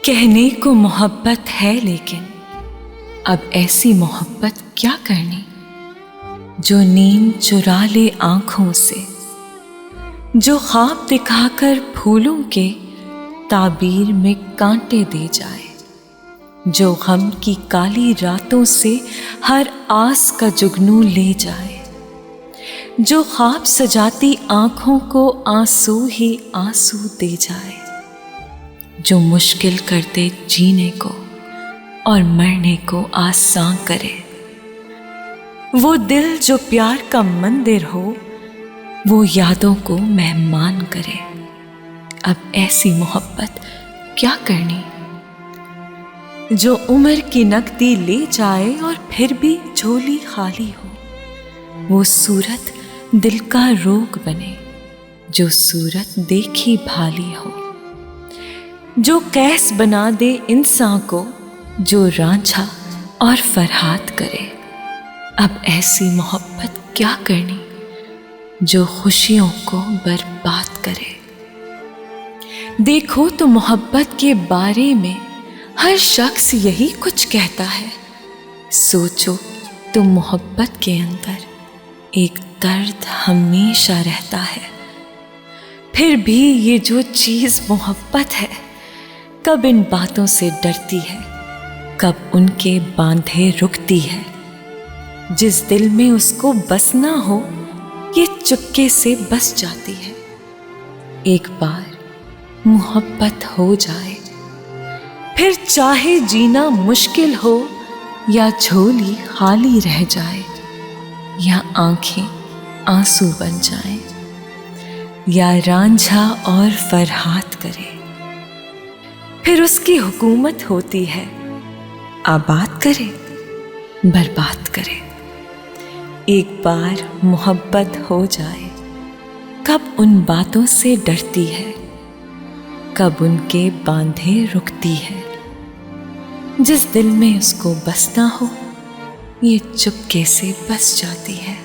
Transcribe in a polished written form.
कहने को मोहब्बत है, लेकिन अब ऐसी मोहब्बत क्या करनी जो नींद चुरा ले आंखों से, जो ख्वाब दिखाकर फूलों के ताबीर में कांटे दे जाए, जो गम की काली रातों से हर आस का जुगनू ले जाए, जो ख्वाब सजाती आंखों को आंसू ही आंसू दे जाए, जो मुश्किल कर दे जीने को और मरने को आसान करे। वो दिल जो प्यार का मंदिर हो, वो यादों को मेहमान करे। अब ऐसी मोहब्बत क्या करनी जो उम्र की नकदी ले जाए और फिर भी झोली खाली हो। वो सूरत दिल का रोग बने जो सूरत देखी भाली हो, जो कैस बना दे इंसान को, जो रांझा और फरहाद करे। अब ऐसी मोहब्बत क्या करनी जो खुशियों को बर्बाद करे। देखो तो मोहब्बत के बारे में हर शख्स यही कुछ कहता है। सोचो तो मोहब्बत के अंदर एक दर्द हमेशा रहता है। फिर भी ये जो चीज़ मोहब्बत है, कब इन बातों से डरती है, कब उनके बांधे रुकती है। जिस दिल में उसको बसना हो, ये चुपके से बस जाती है। एक बार मोहब्बत हो जाए, फिर चाहे जीना मुश्किल हो या झोली खाली रह जाए, या आंखें आंसू बन जाएं, या रांझा और फरहाद करे। फिर उसकी हुकूमत होती है, आबाद करे बर्बाद करे। एक बार मोहब्बत हो जाए, कब उन बातों से डरती है, कब उनके बांधे रुकती है। जिस दिल में उसको बसना हो, ये चुपके से बस जाती है।